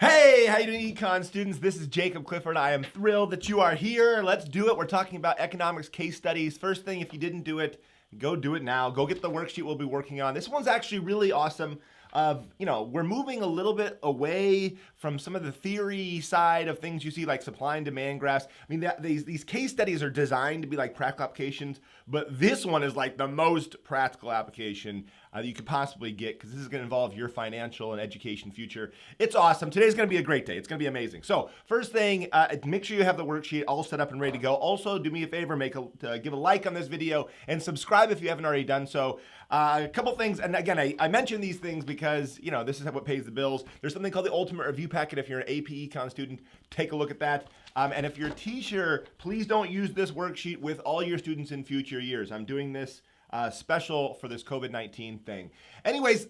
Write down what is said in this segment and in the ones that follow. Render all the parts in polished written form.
Hey, how you doing, econ students? This is Jacob Clifford. I am thrilled that you are here. Let's do it. We're talking about economics case studies. First thing, if you didn't do it, go do it now. Go get the worksheet we'll be working on. This one's actually really awesome. We're moving a little bit away from some of the theory side of things you see, like supply and demand graphs. I mean, these case studies are designed to be like practical applications, but this one is like the most practical application that you could possibly get, because this is going to involve your financial and education future. It's awesome. Today's going to be a great day. It's going to be amazing. So first thing, make sure you have the worksheet all set up and ready to go. Also, do me a favor, give a like on this video and subscribe if you haven't already done so. A couple things, and again, I mention these things because, this is what pays the bills. There's something called the Ultimate Review Packet. If you're an AP Econ student, take a look at that. And if you're a teacher, please don't use this worksheet with all your students in future years. I'm doing this special for this COVID-19 thing. Anyways,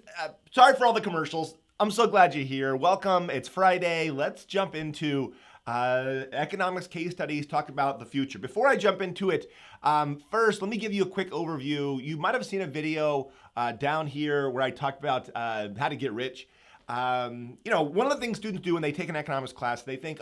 sorry for all the commercials. I'm so glad you're here. Welcome. It's Friday. Let's jump into economics case studies, talk about the future. Before I jump into it, first, let me give you a quick overview. You might have seen a video down here where I talked about how to get rich. One of the things students do when they take an economics class, they think,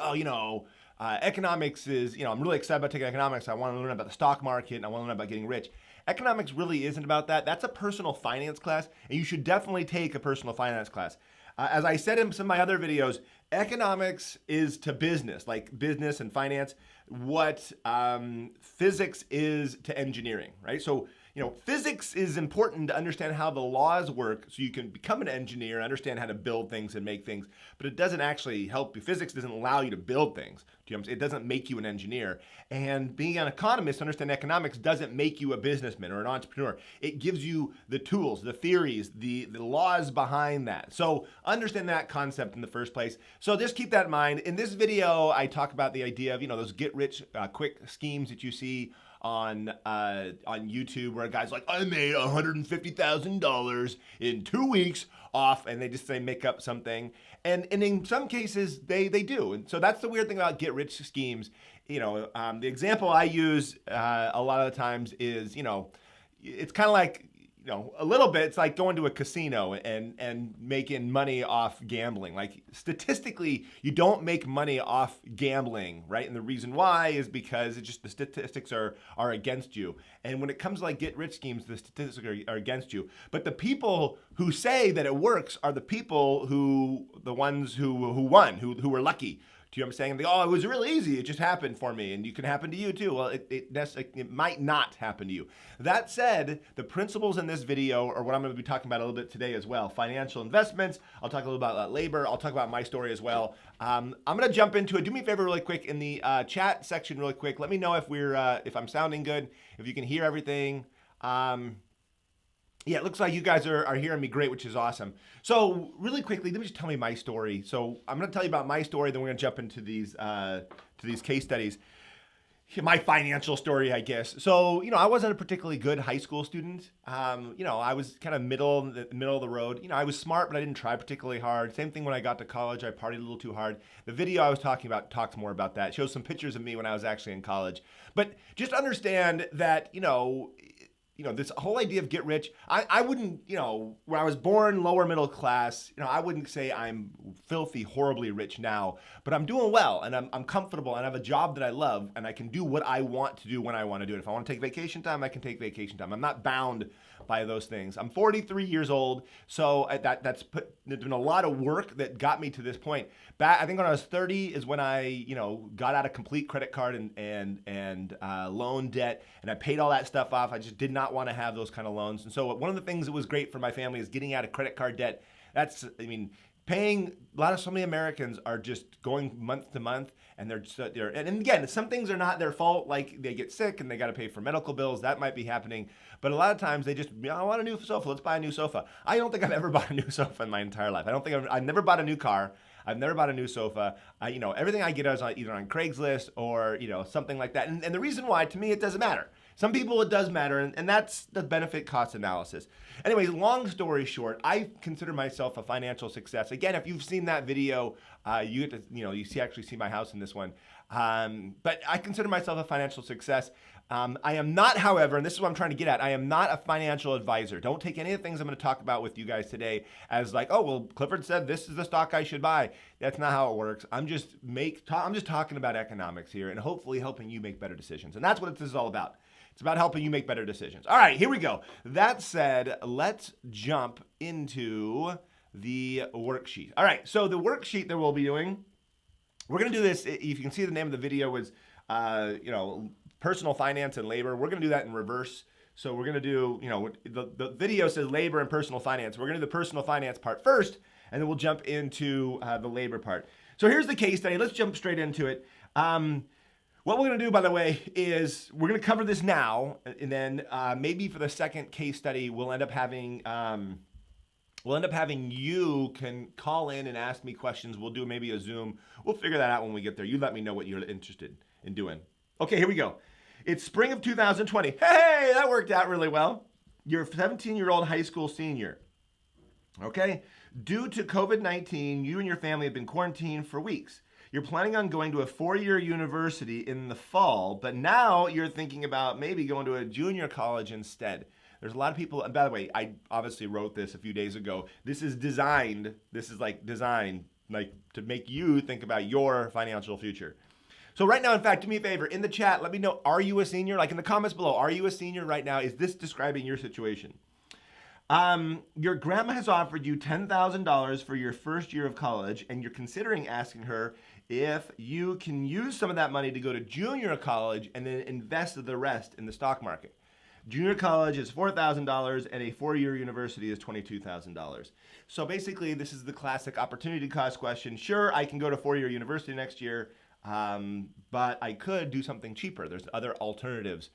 economics is, I'm really excited about taking economics. I want to learn about the stock market and I want to learn about getting rich. Economics really isn't about that. That's a personal finance class, and you should definitely take a personal finance class. As I said in some of my other videos, economics is to business, like business and finance, what physics is to engineering, right? So, physics is important to understand how the laws work so you can become an engineer, understand how to build things and make things, but it doesn't actually help you. Physics doesn't allow you to build things. It doesn't make you an engineer. And being an economist, understand economics doesn't make you a businessman or an entrepreneur. It gives you the tools, the theories, the laws behind that. So understand that concept in the first place. So just keep that in mind. In this video, I talk about the idea of, those get rich quick schemes that you see on YouTube, where a guy's like, I made $150,000 in 2 weeks off, and they just make up something. And in some cases, they do. And so that's the weird thing about get rich schemes. The example I use a lot of the times is, it's kind of like, a little bit, it's like going to a casino and making money off gambling. Like, statistically, you don't make money off gambling, right? And the reason why is because it's just the statistics are against you. And when it comes to like get rich schemes, the statistics are against you. But the people who say that it works are the people the ones who won, who were lucky. Do you understand? They go, it was really easy. It just happened for me, and it can happen to you too. Well, it might not happen to you. That said, the principles in this video are what I'm going to be talking about a little bit today as well. Financial investments. I'll talk a little about labor. I'll talk about my story as well. I'm going to jump into it. Do me a favor really quick in the chat section really quick. Let me know if I'm sounding good, if you can hear everything. Yeah, it looks like you guys are hearing me great, which is awesome. So really quickly, let me just tell me my story. So I'm going to tell you about my story, then we're going to jump into these case studies. My financial story, I guess. So, I wasn't a particularly good high school student. I was kind of middle of the road. I was smart, but I didn't try particularly hard. Same thing when I got to college. I partied a little too hard. The video I was talking about talks more about that. It shows some pictures of me when I was actually in college. But just understand that, this whole idea of get rich, I wouldn't, when I was born lower middle class, I wouldn't say I'm filthy, horribly rich now, but I'm doing well and I'm comfortable and I have a job that I love and I can do what I want to do when I want to do it. If I want to take vacation time, I can take vacation time. I'm not bound by those things. I'm 43 years old, so there's been a lot of work that got me to this point. I think when I was 30 is when I, got out of complete credit card and loan debt, and I paid all that stuff off. I just did not want to have those kind of loans. And so one of the things that was great for my family is getting out of credit card debt. Paying, so many Americans are just going month to month, and and again, some things are not their fault, like they get sick and they got to pay for medical bills. That might be happening, but a lot of times they just, I want a new sofa. Let's buy a new sofa. I don't think I've ever bought a new sofa in my entire life. I've never bought a new car. I've never bought a new sofa. Everything I get is either on Craigslist or, something like that. And the reason why, to me, it doesn't matter. Some people it does matter, and that's the benefit cost analysis. Anyways, long story short, I consider myself a financial success. Again, if you've seen that video, you get to, actually see my house in this one. But I consider myself a financial success. I am not, however, and this is what I'm trying to get at, I am not a financial advisor. Don't take any of the things I'm going to talk about with you guys today as like, oh, well, Clifford said this is the stock I should buy. That's not how it works. I'm just talking about economics here and hopefully helping you make better decisions. And that's what this is all about. It's about helping you make better decisions. All right, here we go. That said, let's jump into the worksheet. All right, so the worksheet that we'll be doing, we're going to do this. If you can see, the name of the video was, personal finance and labor. We're going to do that in reverse. So we're going to do, the video says labor and personal finance. We're going to do the personal finance part first, and then we'll jump into the labor part. So here's the case study. Let's jump straight into it. What we're going to do, by the way, is we're going to cover this now, and then maybe for the second case study, we'll end up having you can call in and ask me questions. We'll do maybe a Zoom. We'll figure that out when we get there. You let me know what you're interested in doing. Okay, here we go. It's spring of 2020. Hey, that worked out really well. You're a 17-year-old high school senior. Okay? Due to COVID-19, you and your family have been quarantined for weeks. You're planning on going to a 4-year university in the fall, but now you're thinking about maybe going to a junior college instead. There's a lot of people, and by the way, I obviously wrote this a few days ago. This is designed to make you think about your financial future. So right now, in fact, do me a favor, in the chat, let me know, are you a senior? Like in the comments below, are you a senior right now? Is this describing your situation? Your grandma has offered you $10,000 for your first year of college, and you're considering asking her if you can use some of that money to go to junior college and then invest the rest in the stock market. Junior college is $4,000 and a 4-year university is $22,000. So basically, this is the classic opportunity cost question. Sure, I can go to 4-year university next year, but I could do something cheaper. There's other alternatives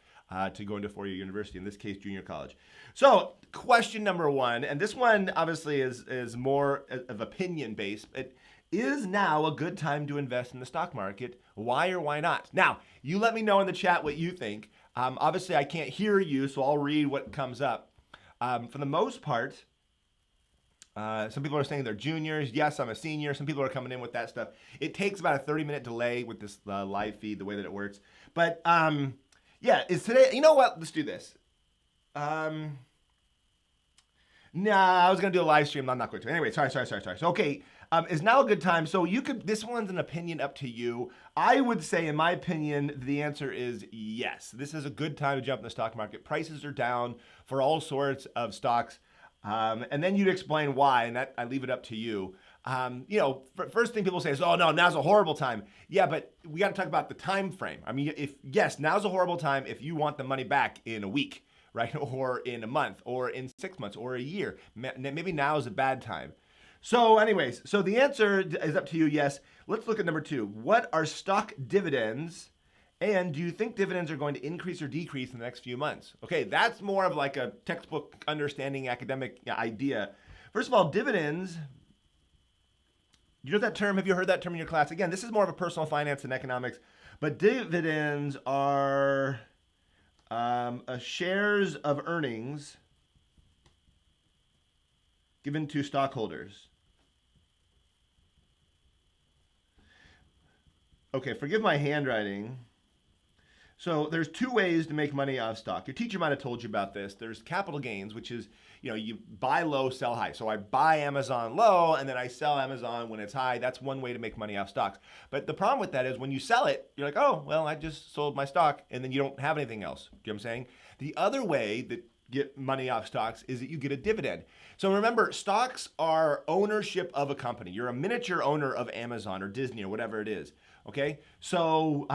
to going to 4-year university, in this case, junior college. So question number one, and this one obviously is more of opinion based. It is now a good time to invest in the stock market. Why or why not? Now, you let me know in the chat what you think. Obviously, I can't hear you, so I'll read what comes up. For the most part, some people are saying they're juniors. Yes, I'm a senior. Some people are coming in with that stuff. It takes about a 30-minute delay with this live feed, the way that it works. But yeah, is today, you know what? Let's do this. Nah, I was going to do a live stream. I'm not going to. Anyway, sorry. So, okay, is now a good time? So this one's an opinion up to you. I would say, in my opinion, the answer is yes. This is a good time to jump in the stock market. Prices are down for all sorts of stocks. And then you'd explain why, and that I leave it up to you. First thing people say is, oh no, now's a horrible time. Yeah, but we got to talk about the time frame. I mean, yes, now's a horrible time if you want the money back in a week, right? Or in a month, or in 6 months, or a year. Maybe now is a bad time. So anyways, so the answer is up to you, yes. Let's look at number 2. What are stock dividends? And do you think dividends are going to increase or decrease in the next few months? Okay, that's more of like a textbook understanding academic idea. First of all, dividends, you know that term? Have you heard that term in your class? Again, this is more of a personal finance and economics, but dividends are shares of earnings given to stockholders. Okay, forgive my handwriting. So there's 2 ways to make money off stock. Your teacher might have told you about this. There's capital gains, which is, you buy low, sell high. So I buy Amazon low, and then I sell Amazon when it's high. That's one way to make money off stocks. But the problem with that is when you sell it, you're like, oh, well, I just sold my stock, and then you don't have anything else. You know what I'm saying? The other way that get money off stocks is that you get a dividend. So remember, stocks are ownership of a company. You're a miniature owner of Amazon or Disney or whatever it is. Okay? So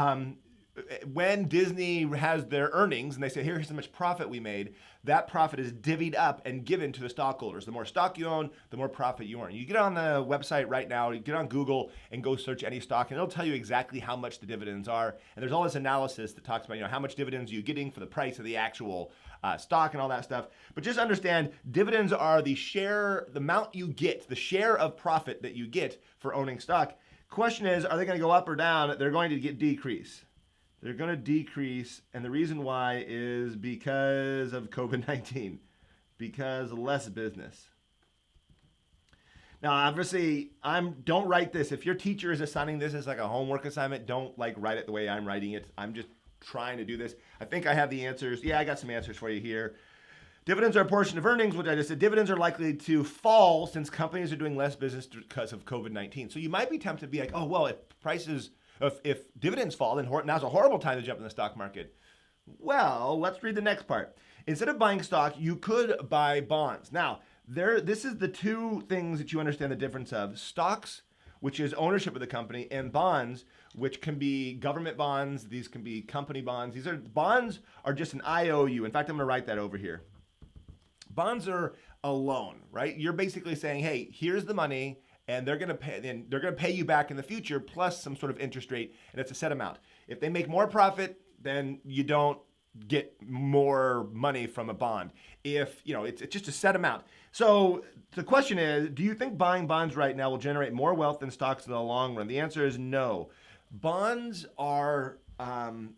when Disney has their earnings and they say, here's how much profit we made, that profit is divvied up and given to the stockholders. The more stock you own, the more profit you earn. You get on the website right now, you get on Google and go search any stock, and it'll tell you exactly how much the dividends are. And there's all this analysis that talks about, how much dividends you're getting for the price of the actual stock and all that stuff. But just understand, dividends are the amount you get, the share of profit that you get for owning stock. Question is, are they going to go up or down? They're going to decrease. They're going to decrease, and the reason why is because of COVID-19, because less business. Now, obviously, don't write this. If your teacher is assigning this as like a homework assignment, don't like write it the way I'm writing it. I'm just trying to do this. I think I have the answers. Yeah, I got some answers for you here. Dividends are a portion of earnings, which I just said. Dividends are likely to fall since companies are doing less business because of COVID-19. So you might be tempted to be like, oh, well, if dividends fall, then now's a horrible time to jump in the stock market. Well, let's read the next part. Instead of buying stock, you could buy bonds. Now, this is the two things that you understand the difference of. Stocks, which is ownership of the company, and bonds, which can be government bonds. These can be company bonds. Bonds are just an IOU. In fact, I'm going to write that over here. Bonds are a loan, right? You're basically saying, hey, here's the money, and they're going to pay you back in the future plus some sort of interest rate, and it's a set amount. If they make more profit, then you don't get more money from a bond. If it's just a set amount. So the question is, do you think buying bonds right now will generate more wealth than stocks in the long run? The answer is no. Bonds are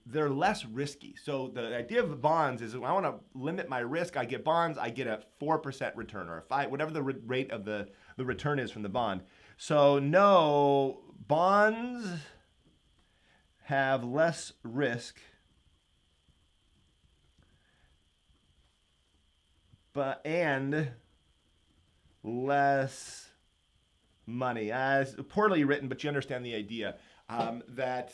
they're less risky. So the idea of bonds is, I want to limit my risk. I get bonds. I get a 4% return or a 5, whatever the rate of the return is from the bond. So no, bonds have less risk, and less money. It's poorly written, but you understand the idea. That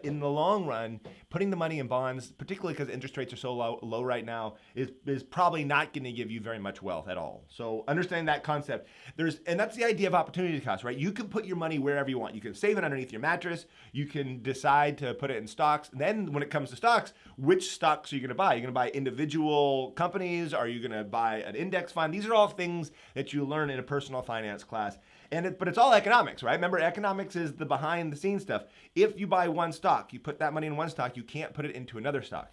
in the long run, putting the money in bonds, particularly because interest rates are so low right now, is probably not going to give you very much wealth at all. So understanding that concept, and that's the idea of opportunity cost, right? You can put your money wherever you want. You can save it underneath your mattress. You can decide to put it in stocks. And then when it comes to stocks, which stocks are you going to buy? Are you going to buy individual companies? Are you going to buy an index fund? These are all things that you learn in a personal finance class. But it's all economics, right? Remember, economics is the behind the scenes stuff. If you buy one stock, you put that money in one stock, you can't put it into another stock.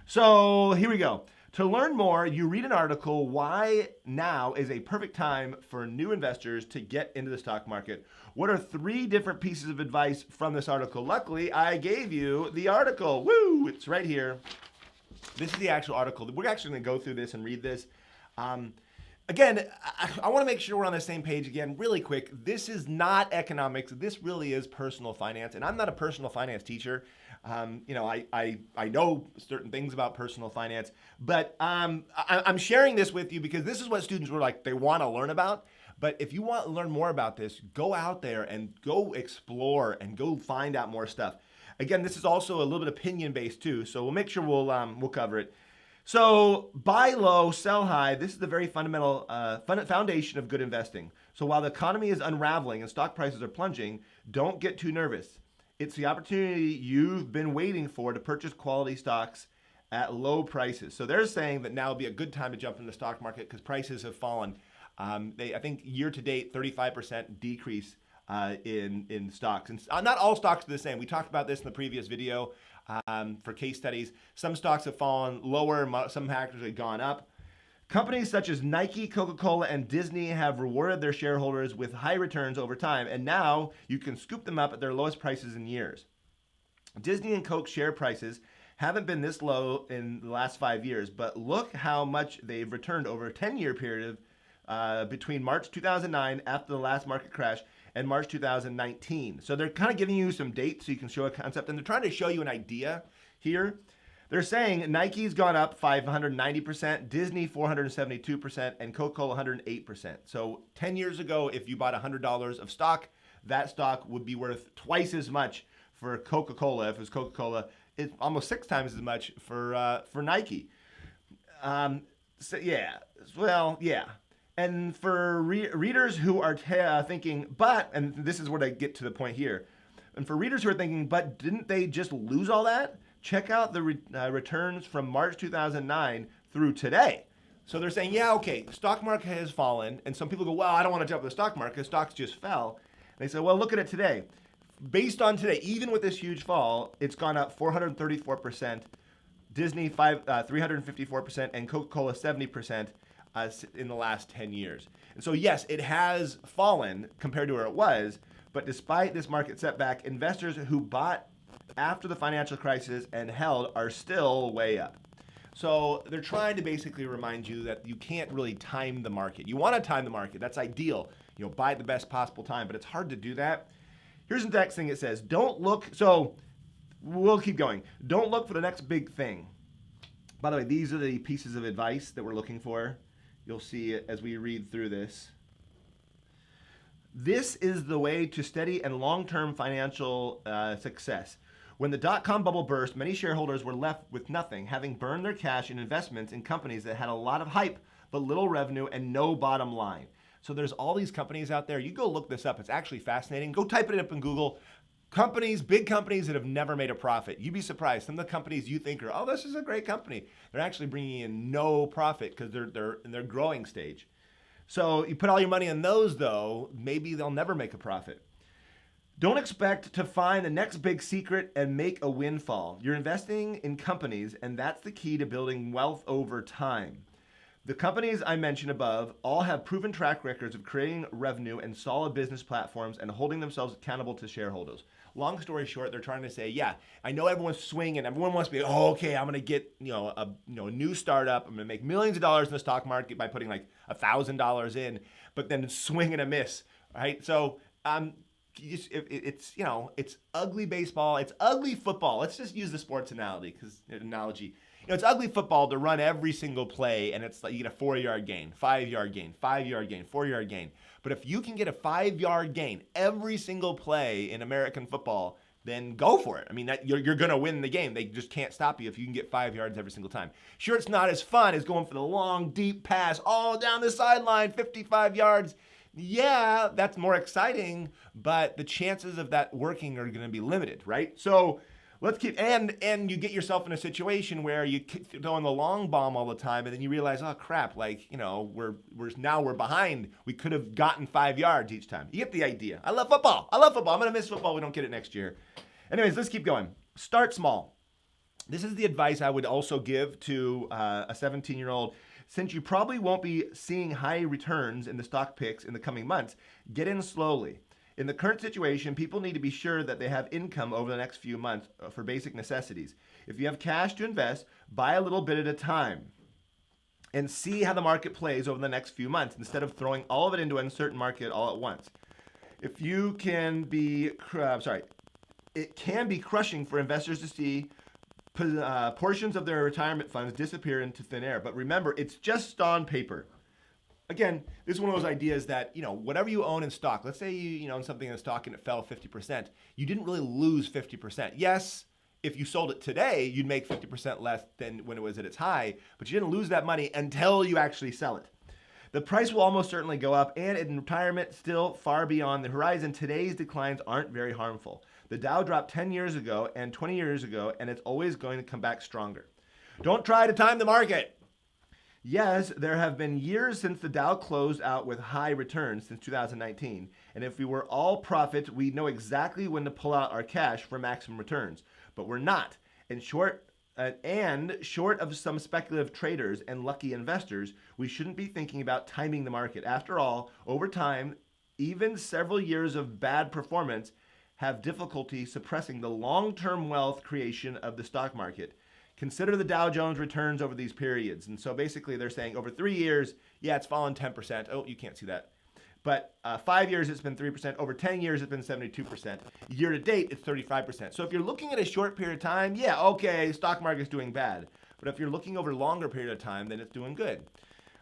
So here we go. To learn more, you read an article, Why Now is a Perfect Time for New Investors to Get into the Stock Market. What are 3 different pieces of advice from this article? Luckily, I gave you the article. Woo! It's right here. This is the actual article. We're actually going to go through this and read this. Again, I want to make sure we're on the same page again, really quick. This is not economics. This really is personal finance, and I'm not a personal finance teacher. I know certain things about personal finance, but I'm sharing this with you because this is what students were like, they want to learn about. But if you want to learn more about this, go out there and go explore and go find out more stuff. Again, this is also a little bit opinion-based too, so we'll make sure we'll cover it. So buy low, sell high. This is the very fundamental foundation of good investing. So while the economy is unraveling and stock prices are plunging, don't get too nervous. It's the opportunity you've been waiting for to purchase quality stocks at low prices. So they're saying that now would be a good time to jump in the stock market because prices have fallen. I think year to date, 35% decrease in stocks. And not all stocks are the same. We talked about this in the previous video. For case studies, some stocks have fallen lower, some have actually gone up. Companies such as Nike, Coca-Cola, and Disney have rewarded their shareholders with high returns over time, and now you can scoop them up at their lowest prices in years. Disney and Coke share prices haven't been this low in the last 5 years, but look how much they've returned over a 10-year period between March 2009, after the last market crash, and March 2019. So they're kind of giving you some dates so you can show a concept, and they're trying to show you an idea here. They're saying Nike's gone up 590%, Disney 472%, and Coca-Cola 108%. So 10 years ago, if you bought $100 of stock, that stock would be worth twice as much for Coca-Cola. If it was Coca-Cola, it's almost 6 times as much for Nike. Yeah. And for readers who are thinking, and this is where I get to the point here, and for readers who are thinking, but didn't they just lose all that? Check out the returns from March 2009 through today. So they're saying, yeah, okay, the stock market has fallen, and some people go, well, I don't want to jump in the stock market because stocks just fell. And they say, well, look at it today. Based on today, even with this huge fall, it's gone up 434%, Disney 354%, and Coca-Cola 70%. In the last 10 years. And so, yes, it has fallen compared to where it was, but despite this market setback, investors who bought after the financial crisis and held are still way up. So they're trying to basically remind you that you can't really time the market. You want to time the market. That's ideal. buy at the best possible time, but it's hard to do that. Here's the next thing it says. Don't look, so we'll keep going. Don't look for the next big thing. By the way, these are the pieces of advice that we're looking for. You'll see it as we read through this. This is the way to steady and long-term financial success. When the dot-com bubble burst, many shareholders were left with nothing, having burned their cash in investments in companies that had a lot of hype, but little revenue and no bottom line. So there's all these companies out there. You go look this up. It's actually fascinating. Go type it up in Google. Companies, big companies that have never made a profit. You'd be surprised. Some of the companies you think are, oh, this is a great company. They're actually bringing in no profit because they're in their growing stage. So you put all your money in those, though, maybe they'll never make a profit. Don't expect to find the next big secret and make a windfall. You're investing in companies, and that's the key to building wealth over time. The companies I mentioned above all have proven track records of creating revenue and solid business platforms and holding themselves accountable to shareholders. Long story short, they're trying to say, yeah, I know everyone's swinging. Everyone wants to be, oh, okay, I'm going to get a new startup. I'm going to make millions of dollars in the stock market by putting like $1,000 in, but then swing and a miss, right? So it's ugly baseball. It's ugly football. Let's just use the sports analogy. It's ugly football to run every single play, and it's like you get a 4-yard gain, 5-yard gain, 5-yard gain, 4-yard gain. But if you can get a 5-yard gain every single play in American football, then go for it. I mean, you're going to win the game. They just can't stop you if you can get 5 yards every single time. Sure, it's not as fun as going for the long, deep pass all down the sideline, 55 yards. Yeah, that's more exciting, but the chances of that working are going to be limited, right? So let's keep, and you get yourself in a situation where you throw in the long bomb all the time, and then you realize, oh crap, we're behind. We could have gotten 5 yards each time. You get the idea. I love football. I'm gonna miss football. We don't get it next year. Anyways, let's keep going. Start small. This is the advice I would also give to a 17-year-old. Since you probably won't be seeing high returns in the stock picks in the coming months, get in slowly. In the current situation, people need to be sure that they have income over the next few months for basic necessities. If you have cash to invest, buy a little bit at a time and see how the market plays over the next few months instead of throwing all of it into an uncertain market all at once. It can be crushing for investors to see portions of their retirement funds disappear into thin air. But remember, it's just on paper. Again, this is one of those ideas that, whatever you own in stock, let's say you own something in stock and it fell 50%, you didn't really lose 50%. Yes, if you sold it today, you'd make 50% less than when it was at its high, but you didn't lose that money until you actually sell it. The price will almost certainly go up, and in retirement, still far beyond the horizon, today's declines aren't very harmful. The Dow dropped 10 years ago and 20 years ago, and it's always going to come back stronger. Don't try to time the market. Yes, there have been years since the Dow closed out with high returns since 2019, and if we were all profit, we'd know exactly when to pull out our cash for maximum returns. But we're not. And short of some speculative traders and lucky investors, we shouldn't be thinking about timing the market. After all, over time, even several years of bad performance have difficulty suppressing the long-term wealth creation of the stock market. Consider the Dow Jones returns over these periods. And so basically they're saying over 3 years, yeah, it's fallen 10%. Oh, you can't see that. But 5 years, it's been 3%. Over 10 years, it's been 72%. Year to date, it's 35%. So if you're looking at a short period of time, yeah, okay, stock market's doing bad. But if you're looking over a longer period of time, then it's doing good.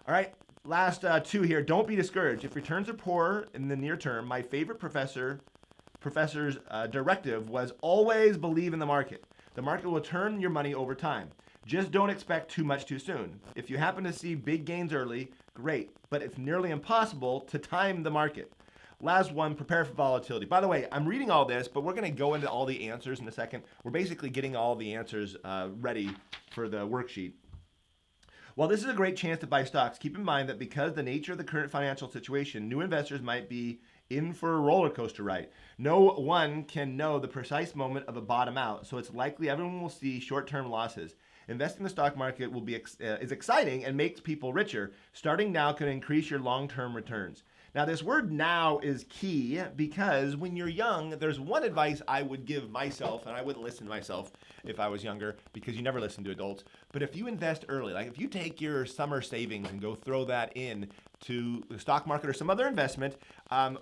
All right, last two here. Don't be discouraged. If returns are poor in the near term, my favorite professor's directive was always believe in the market. The market will turn your money over time. Just don't expect too much too soon. If you happen to see big gains early, great, but it's nearly impossible to time the market. Last one, prepare for volatility. By the way, I'm reading all this, but we're going to go into all the answers in a second. We're basically getting all the answers ready for the worksheet. While this is a great chance to buy stocks, keep in mind that because the nature of the current financial situation, new investors might be in for a roller coaster ride. No one can know the precise moment of a bottom out, so it's likely everyone will see short-term losses. Investing in the stock market is exciting and makes people richer. Starting now can increase your long-term returns. Now, this word now is key because when you're young, there's one advice I would give myself, and I wouldn't listen to myself if I was younger because you never listen to adults. But if you invest early, like if you take your summer savings and go throw that in to the stock market or some other investment,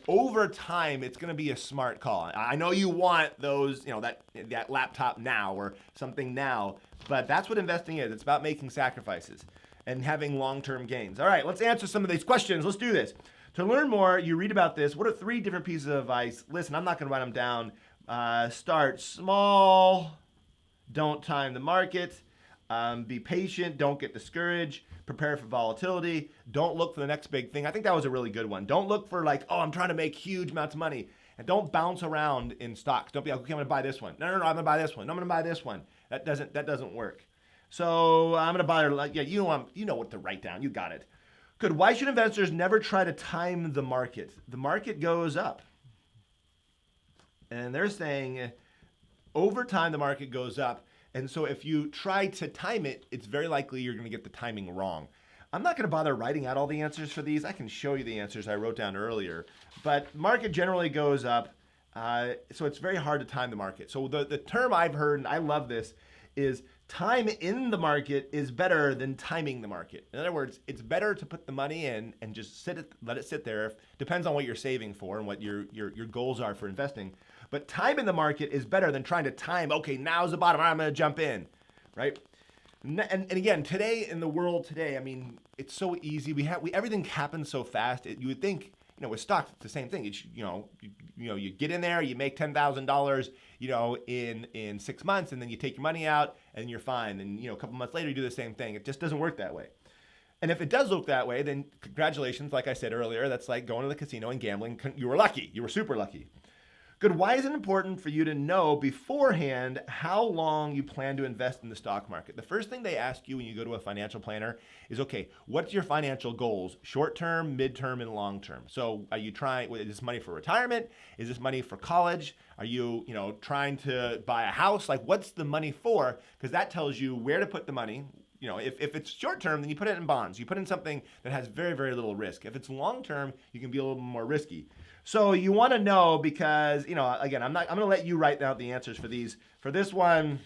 over time, it's going to be a smart call. I know you want those, that laptop now or something now, but that's what investing is. It's about making sacrifices and having long-term gains. All right, let's answer some of these questions. Let's do this. To learn more, you read about this. What are 3 different pieces of advice? Listen, I'm not going to write them down. Start small. Don't time the market. Be patient. Don't get discouraged. Prepare for volatility. Don't look for the next big thing. I think that was a really good one. Don't look for like, oh, I'm trying to make huge amounts of money. And don't bounce around in stocks. Don't be like, okay, I'm going to buy this one. No, I'm going to buy this one. No, I'm going to buy this one. That doesn't work. So I'm going to buy, you know what to write down. You got it. Good. Why should investors never try to time the market? The market goes up. And they're saying over time the market goes up. And so if you try to time it, it's very likely you're going to get the timing wrong. I'm not going to bother writing out all the answers for these. I can show you the answers I wrote down earlier. But market generally goes up. So it's very hard to time the market. So the term I've heard, and I love this, is time in the market is better than timing the market. In other words, it's better to put the money in and just let it sit there. Depends on what you're saving for and what your goals are for investing. But time in the market is better than trying to time, okay, now's the bottom, I'm going to jump in, right? And again, today in the world today, I mean, it's so easy. Everything happens so fast. You would think, with stocks, it's the same thing. It's, you get in there, you make $10,000, in 6 months, and then you take your money out, and you're fine. And a couple months later, you do the same thing. It just doesn't work that way. And if it does look that way, then congratulations. Like I said earlier, that's like going to the casino and gambling. You were lucky. You were super lucky. Good. Why is it important for you to know beforehand how long you plan to invest in the stock market? The first thing they ask you when you go to a financial planner is, okay, what's your financial goals? Short term, mid-term, and long term. So are you trying, is this money for retirement? Is this money for college? Are you, trying to buy a house? Like, what's the money for? Because that tells you where to put the money. If it's short term, then you put it in bonds. You put in something that has very, very little risk. If it's long term, you can be a little more risky. So you want to know because, again, I'm going to let you write out the answers for these. For this one,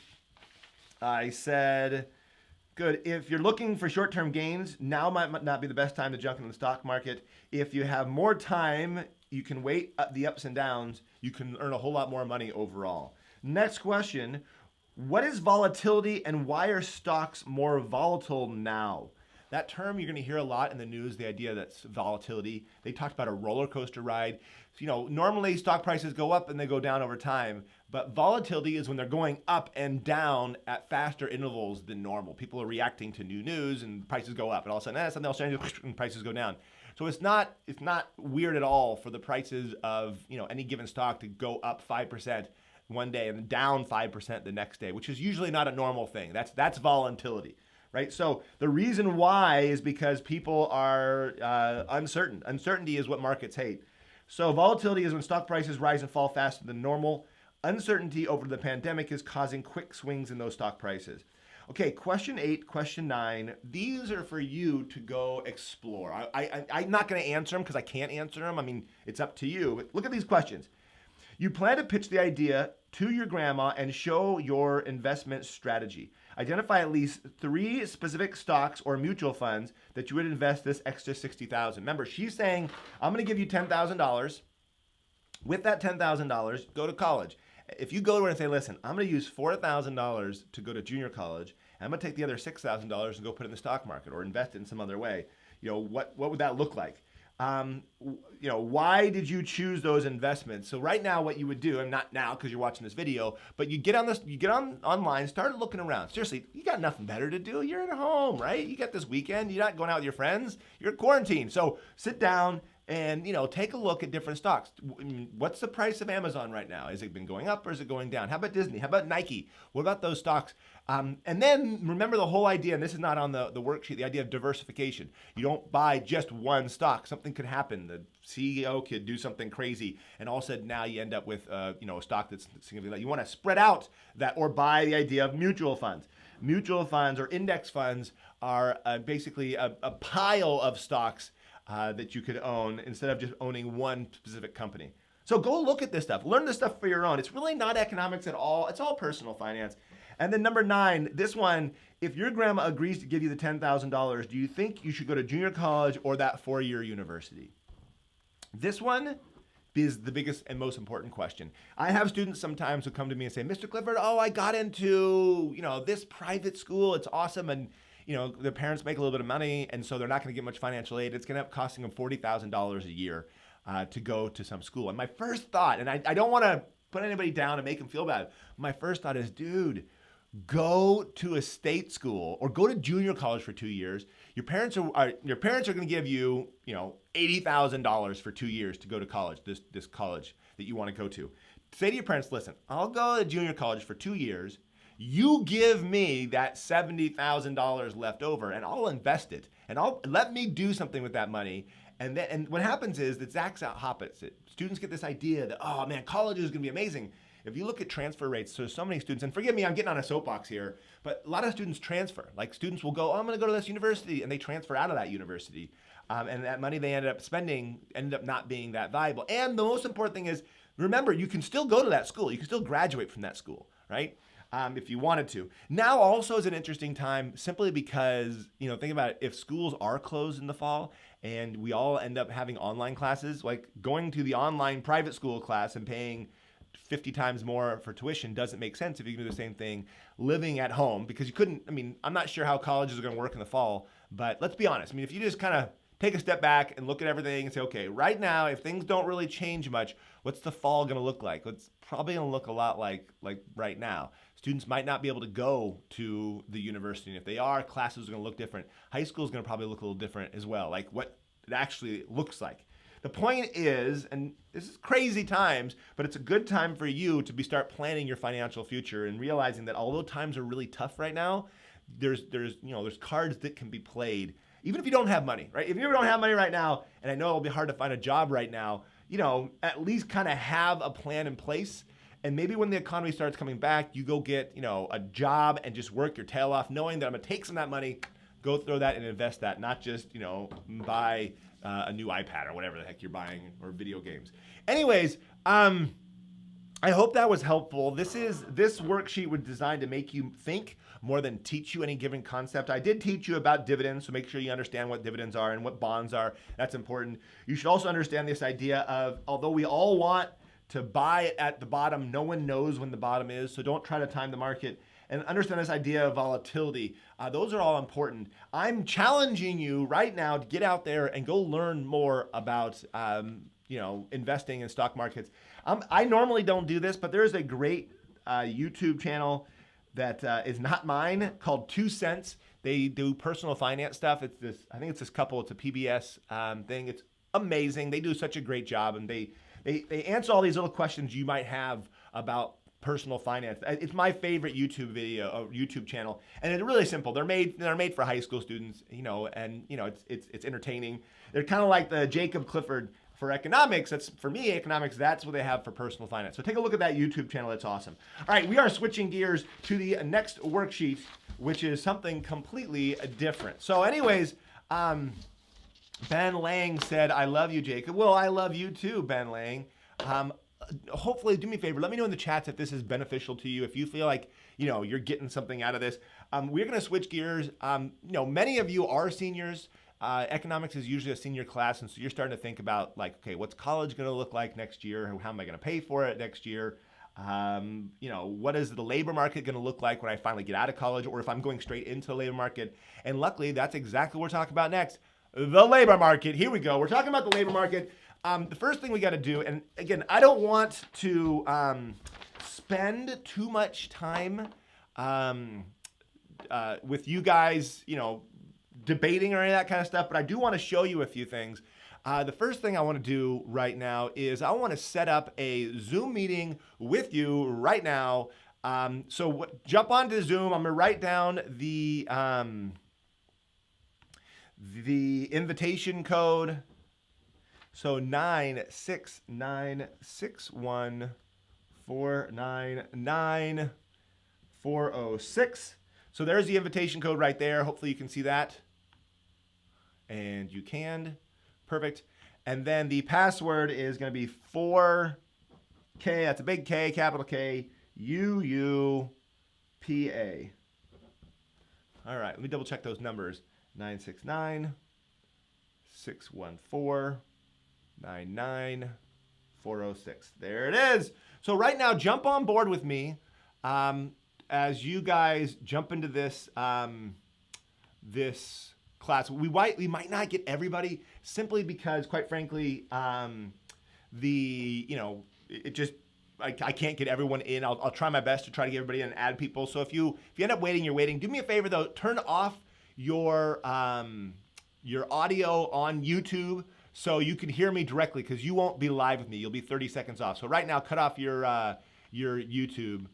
I said, good. If you're looking for short-term gains, now might not be the best time to jump into the stock market. If you have more time, you can wait the ups and downs. You can earn a whole lot more money overall. Next question, what is volatility and why are stocks more volatile now? That term you're going to hear a lot in the news, the idea that's volatility. They talked about a roller coaster ride. So, normally stock prices go up and they go down over time, but volatility is when they're going up and down at faster intervals than normal. People are reacting to new news and prices go up, and all of a sudden, something else changes and prices go down. So it's not weird at all for the prices of any given stock to go up 5% one day and down 5% the next day, which is usually not a normal thing. That's volatility. Right? So the reason why is because people are uncertain. Uncertainty is what markets hate. So volatility is when stock prices rise and fall faster than normal. Uncertainty over the pandemic is causing quick swings in those stock prices. Okay, question 8, question 9. These are for you to go explore. I'm not going to answer them because I can't answer them. I mean, it's up to you. But look at these questions. You plan to pitch the idea to your grandma and show your investment strategy. Identify at least 3 specific stocks or mutual funds that you would invest this extra $60,000. Remember, she's saying, I'm going to give you $10,000. With that $10,000, go to college. If you go to her and say, listen, I'm going to use $4,000 to go to junior college, and I'm going to take the other $6,000 and go put it in the stock market or invest it in some other way, what would that look like? Why did you choose those investments? So right now, what you would do, and not now because you're watching this video, but you get online, start looking around. Seriously, you got nothing better to do. You're at home, right? You got this weekend. You're not going out with your friends. You're quarantined. So sit down and take a look at different stocks. What's the price of Amazon right now? Has it been going up or is it going down? How about Disney? How about Nike? What about those stocks? And then remember the whole idea, and this is not on the worksheet, the idea of diversification. You don't buy just one stock. Something could happen. The CEO could do something crazy, and all of a sudden now you end up with a stock that's significantly. You want to spread out that or buy the idea of mutual funds. Mutual funds or index funds are basically a pile of stocks that you could own instead of just owning one specific company. So go look at this stuff. Learn this stuff for your own. It's really not economics at all. It's all personal finance. And then number 9, this one, if your grandma agrees to give you the $10,000, do you think you should go to junior college or that 4-year university? This one is the biggest and most important question. I have students sometimes who come to me and say, Mr. Clifford, I got into, this private school. It's awesome. And, their parents make a little bit of money. And so they're not going to get much financial aid. It's going to end up costing them $40,000 a year to go to some school. And my first thought, and I don't want to put anybody down and make them feel bad. My first thought is, dude, go to a state school or go to junior college for 2 years. Your parents are going to give you, $80,000 for 2 years to go to college, this college that you want to go to. Say to your parents, listen, I'll go to junior college for 2 years. You give me that $70,000 left over and I'll invest it and let me do something with that money. And what happens is the exact opposite. Students get this idea that, oh man, college is going to be amazing. If you look at transfer rates, so many students, and forgive me, I'm getting on a soapbox here, but a lot of students transfer. Like students will go, I'm going to go to this university, and they transfer out of that university. And that money they ended up spending ended up not being that valuable. And the most important thing is, remember, you can still go to that school. You can still graduate from that school, right? If you wanted to. Now also is an interesting time simply because, think about it, if schools are closed in the fall and we all end up having online classes, like going to the online private school class and paying 50 times more for tuition doesn't make sense if you can do the same thing living at home, because you couldn't, I'm not sure how colleges are going to work in the fall, but let's be honest. If you just kind of take a step back and look at everything and say, okay, right now, if things don't really change much, what's the fall going to look like? It's probably going to look a lot like right now. Students might not be able to go to the university. And if they are, classes are going to look different. High school is going to probably look a little different as well, like what it actually looks like. The point is, and this is crazy times, but it's a good time for you to start planning your financial future and realizing that although times are really tough right now, there's cards that can be played, even if you don't have money, right? If you don't have money right now, and I know it'll be hard to find a job right now, at least kind of have a plan in place. And maybe when the economy starts coming back, you go get, a job and just work your tail off, knowing that I'm going to take some of that money, go throw that and invest that, not just, buy a new iPad or whatever the heck you're buying, or video games. Anyways, I hope that was helpful. This worksheet was designed to make you think more than teach you any given concept. I did teach you about dividends, so make sure you understand what dividends are and what bonds are. That's important. You should also understand this idea of, although we all want to buy it at the bottom, no one knows when the bottom is, so don't try to time the market. And understand this idea of volatility. Those are all important. I'm challenging you right now to get out there and go learn more about investing in stock markets. I normally don't do this, but there's a great YouTube channel that is not mine called 2 Cents. They do personal finance stuff. I think it's this couple. It's a PBS thing. It's amazing. They do such a great job, and they answer all these little questions you might have about personal finance. It's my favorite YouTube channel, and it's really simple. They're made for high school students, and it's entertaining. They're kind of like the Jacob Clifford for economics. That's for me, economics. That's what they have for personal finance. So take a look at that YouTube channel. It's awesome. All right, we are switching gears to the next worksheet, which is something completely different. So, anyways, Ben Lang said, "I love you, Jacob." Well, I love you too, Ben Lang. Hopefully, do me a favor. Let me know in the chats if this is beneficial to you. If you feel like you're getting something out of this. We're going to switch gears. Many of you are seniors. Economics is usually a senior class, and so you're starting to think about okay, what's college going to look like next year? How am I going to pay for it next year? What is the labor market going to look like when I finally get out of college, or if I'm going straight into the labor market? And luckily, that's exactly what we're talking about next. The labor market. Here we go. We're talking about the labor market. The first thing we got to do, and again, I don't want to spend too much time with you guys, debating or any of that kind of stuff, but I do want to show you a few things. The first thing I want to do right now is I want to set up a Zoom meeting with you right now. Jump onto Zoom. I'm going to write down the invitation code. So 96964994006. So there's the invitation code right there. Hopefully you can see that. And you can. Perfect. And then the password is going to be 4K. That's a big K, capital K, UUPA. All right, let me double check those numbers. 969 614 99406. There it is. So right now, jump on board with me as you guys jump into this this class. We might not get everybody simply because, quite frankly, I can't get everyone in. I'll try my best to try to get everybody in and add people. So if you end up waiting, you're waiting. Do me a favor though, turn off your audio on YouTube so you can hear me directly, because you won't be live with me. You'll be 30 seconds off. So right now, cut off your YouTube,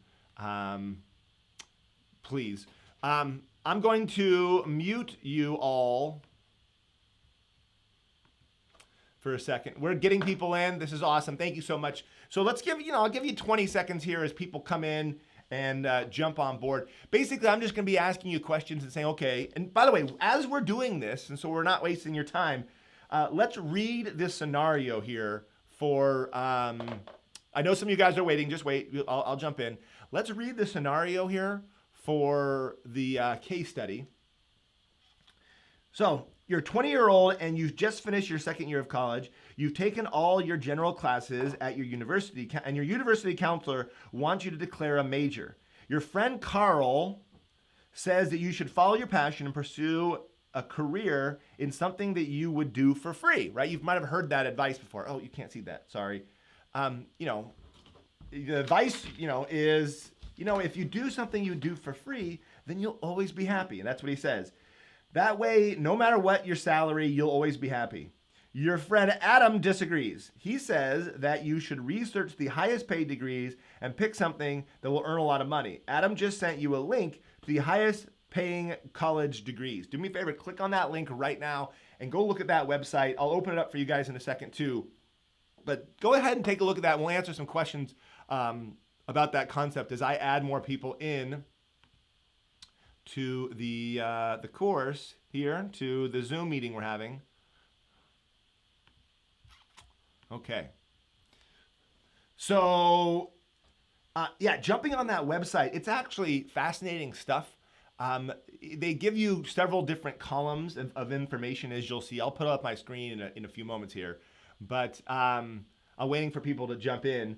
please. I'm going to mute you all for a second. We're getting people in. This is awesome. Thank you so much. So let's I'll give you 20 seconds here as people come in and jump on board. Basically, I'm just going to be asking you questions and saying, okay. And by the way, as we're doing this, and so we're not wasting your time, let's read this scenario here for, I know some of you guys are waiting. Just wait. I'll jump in. Let's read the scenario here for the case study. So you're 20-year-old and you've just finished your second year of college. You've taken all your general classes at your university, and your university counselor wants you to declare a major. Your friend Carl says that you should follow your passion and pursue a career in something that you would do for free, right? You might have heard that advice before. Oh, you can't see that. Sorry. The advice, is, if you do something you do for free, then you'll always be happy. And that's what he says. That way, no matter what your salary, you'll always be happy. Your friend Adam disagrees. He says that you should research the highest paid degrees and pick something that will earn a lot of money. Adam just sent you a link to the highest paying college degrees. Do me a favor, click on that link right now and go look at that website. I'll open it up for you guys in a second too. But go ahead and take a look at that. We'll answer some questions about that concept as I add more people in to the course here, to the Zoom meeting we're having. Okay. So, jumping on that website, it's actually fascinating stuff. They give you several different columns of information, as you'll see. I'll put up my screen in a few moments here, but I'm waiting for people to jump in.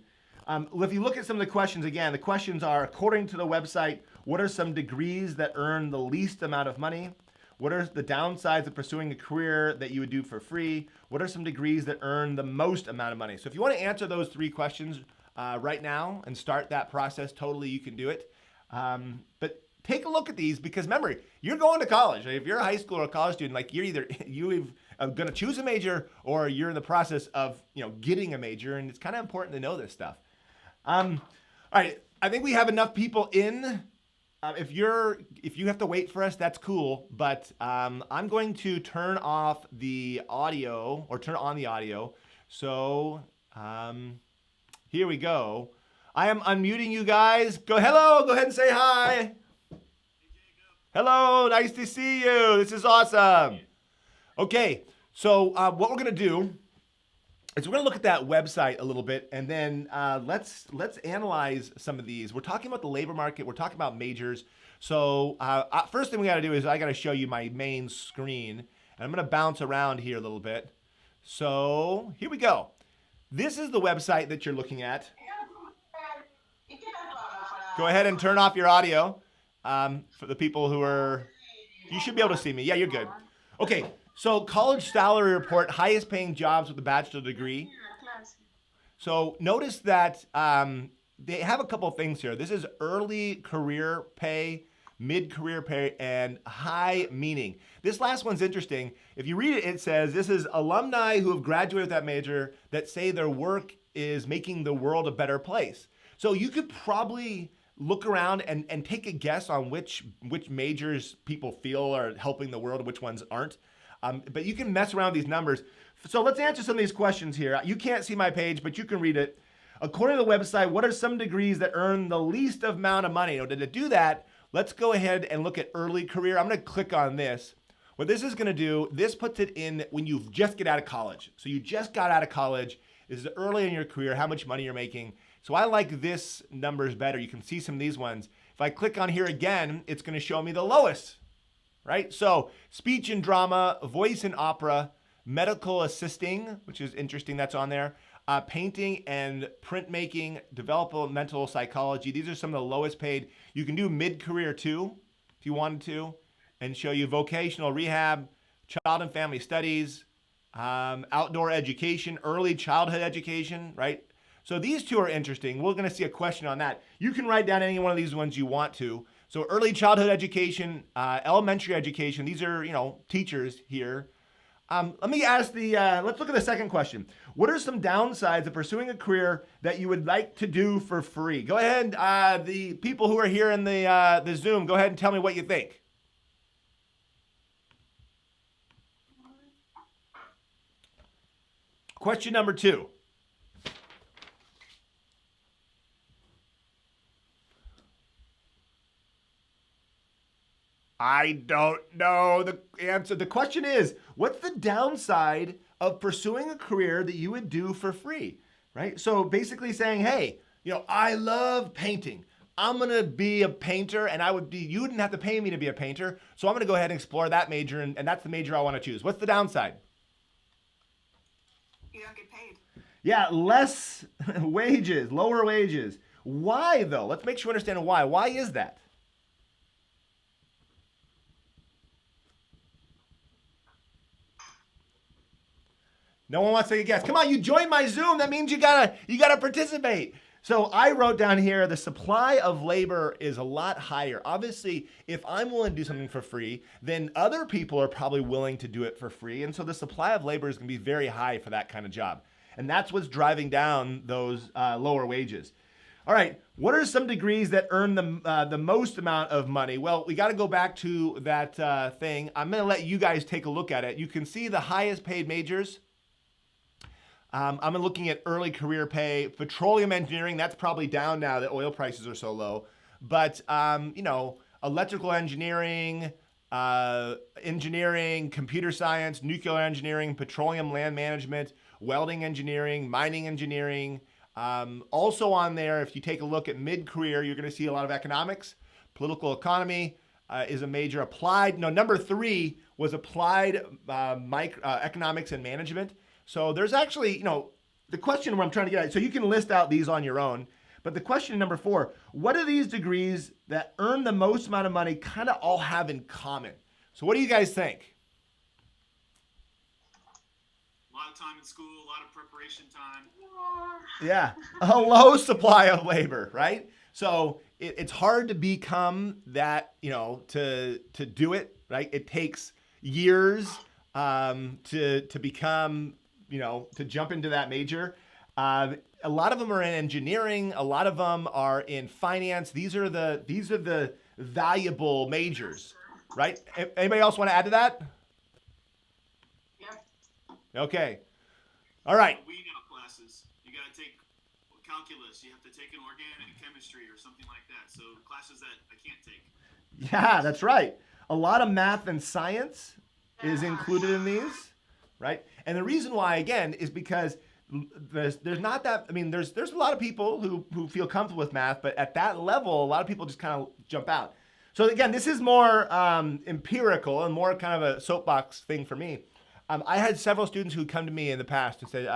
If you look at some of the questions, again, the questions are, according to the website, what are some degrees that earn the least amount of money? What are the downsides of pursuing a career that you would do for free? What are some degrees that earn the most amount of money? So if you want to answer those three questions right now and start that process, totally you can do it. But take a look at these, because remember, you're going to college. If you're a high school or a college student, like you're going to choose a major, or you're in the process of getting a major, and it's kind of important to know this stuff. All right, I think we have enough people in. If you have to wait for us, that's cool. But I'm going to turn off the audio, or turn on the audio. So here we go. I am unmuting you guys. Go ahead and say hi. Hello, nice to see you. This is awesome. Okay, so what we're gonna do is we're gonna look at that website a little bit, and then let's analyze some of these. We're talking about the labor market. We're talking about majors. So first thing we gotta do is I gotta show you my main screen, and I'm gonna bounce around here a little bit. So here we go. This is the website that you're looking at. Go ahead and turn off your audio. For the people who you should be able to see me. Yeah, you're good. Okay, so college salary report, highest paying jobs with a bachelor degree. So notice that they have a couple of things here. This is early career pay, mid-career pay, and high meaning. This last one's interesting. If you read it, it says this is alumni who have graduated with that major that say their work is making the world a better place. So you could probably look around and take a guess on which majors people feel are helping the world and which ones aren't. But you can mess around with these numbers. So let's answer some of these questions here. You can't see my page, but you can read it. According to the website, what are some degrees that earn the least amount of money? Now, to do that, let's go ahead and look at early career. I'm going to click on this. What this is going to do, this puts it in when you just get out of college. So you just got out of college. This is early in your career, how much money you're making. So I like this numbers better. You can see some of these ones. If I click on here again, it's going to show me the lowest, right? So speech and drama, voice and opera, medical assisting, which is interesting, that's on there. Painting and printmaking, developmental psychology. These are some of the lowest paid. You can do mid-career too, if you wanted to, and show you vocational rehab, child and family studies, outdoor education, early childhood education, right? So these two are interesting. We're going to see a question on that. You can write down any one of these ones you want to. So early childhood education, elementary education. These are, teachers here. Let me ask let's look at the second question. What are some downsides of pursuing a career that you would like to do for free? Go ahead, the people who are here in the Zoom, go ahead and tell me what you think. Question number 2. I don't know the answer. The question is, what's the downside of pursuing a career that you would do for free, right? So basically saying, hey, I love painting. I'm going to be a painter and you wouldn't have to pay me to be a painter. So I'm going to go ahead and explore that major and that's the major I want to choose. What's the downside? You don't get paid. Yeah, less wages, lower wages. Why though? Let's make sure we understand why. Why is that? No one wants to take a guess. Come on, you joined my Zoom. That means you gotta participate. So I wrote down here, the supply of labor is a lot higher. Obviously, if I'm willing to do something for free, then other people are probably willing to do it for free. And so the supply of labor is gonna be very high for that kind of job. And that's what's driving down those lower wages. All right, what are some degrees that earn the most amount of money? Well, we gotta go back to that thing. I'm gonna let you guys take a look at it. You can see the highest paid majors. I'm looking at early career pay, petroleum engineering. That's probably down now that oil prices are so low. But electrical engineering, computer science, nuclear engineering, petroleum land management, welding engineering, mining engineering. Also on there, if you take a look at mid-career, you're going to see a lot of economics, political economy is a major. Applied. No, number 3 was applied economics and management. So there's actually, the question where I'm trying to get at, so you can list out these on your own, but the question number 4, what do these degrees that earn the most amount of money kind of all have in common? So what do you guys think? A lot of time in school, a lot of preparation time. Yeah, a low supply of labor, right? So it's hard to become that, to do it, right? It takes years to become, to jump into that major. A lot of them are in engineering. A lot of them are in finance. These are the valuable majors, right? Anybody else want to add to that? Yep. Okay. All right. Weed out classes. You got to take calculus. You have to take an organic chemistry or something like that. So classes that I can't take. Yeah, that's right. A lot of math and science is included in these, right? And the reason why, again, is because there's not that, there's a lot of people who feel comfortable with math, but at that level, a lot of people just kind of jump out. So again, this is more empirical and more kind of a soapbox thing for me. I had several students who come to me in the past and said,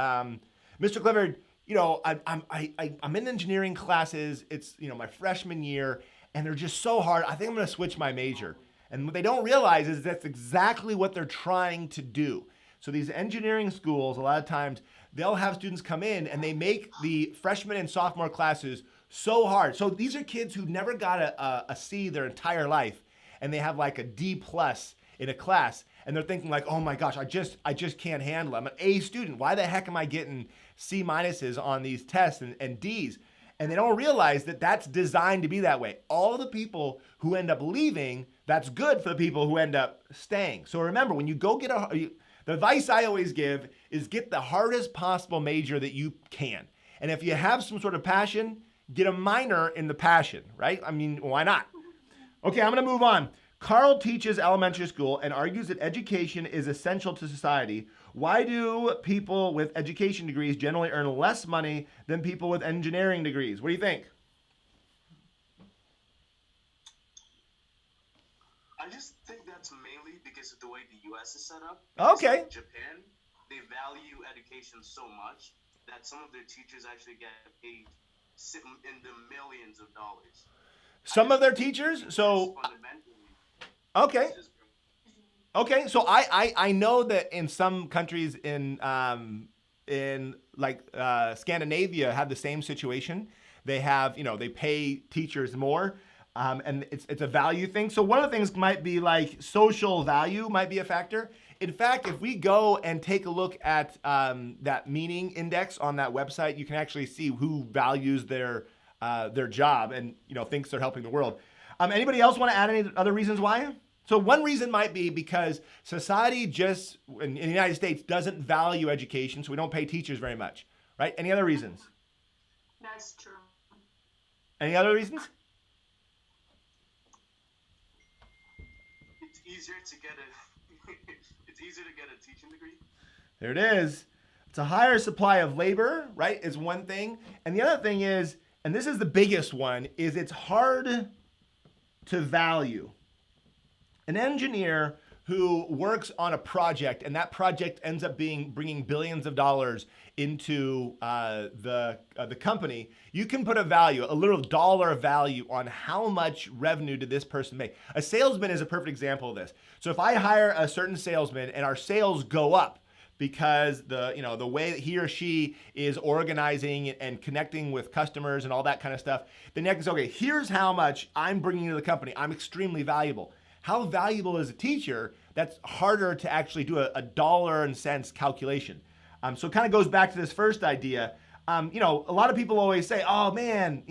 Mr. Clifford, I'm in engineering classes. It's, my freshman year, and they're just so hard. I think I'm going to switch my major. And what they don't realize is that's exactly what they're trying to do. So these engineering schools, a lot of times, they'll have students come in and they make the freshman and sophomore classes so hard. So these are kids who never got a C their entire life, and they have like a D plus in a class, and they're thinking like, oh my gosh, I just can't handle it. I'm an A student. Why the heck am I getting C minuses on these tests and Ds? And they don't realize that that's designed to be that way. All the people who end up leaving, that's good for the people who end up staying. So remember, when you go get the advice I always give is get the hardest possible major that you can. And if you have some sort of passion, get a minor in the passion, right? Why not? Okay, I'm going to move on. Carl teaches elementary school and argues that education is essential to society. Why do people with education degrees generally earn less money than people with engineering degrees? What do you think? I just think that's mainly because of the way the U.S. is set up. Okay. In Japan, they value education so much that some of their teachers actually get paid in the millions of dollars. Some of their teachers? So, okay. Okay, so I know that in some countries in like Scandinavia have the same situation. They have, they pay teachers more, and it's a value thing. So one of the things might be like social value might be a factor. In fact, if we go and take a look at that meaning index on that website, you can actually see who values their job and thinks they're helping the world. Anybody else want to add any other reasons why? So one reason might be because society just, in the United States, doesn't value education, so we don't pay teachers very much, right? Any other reasons? That's true. Any other reasons? It's easier to get a teaching degree. There it is. It's a higher supply of labor, right, is one thing. And the other thing is, and this is the biggest one, is it's hard to value. An engineer who works on a project and that project ends up bringing billions of dollars into the company, you can put a value, a literal dollar value on how much revenue did this person make. A salesman is a perfect example of this. So if I hire a certain salesman and our sales go up because the way that he or she is organizing and connecting with customers and all that kind of stuff, then next is, okay, here's how much I'm bringing to the company. I'm extremely valuable. How valuable is a teacher? That's harder to actually do a dollar and cents calculation. So it kind of goes back to this first idea. A lot of people always say, oh man,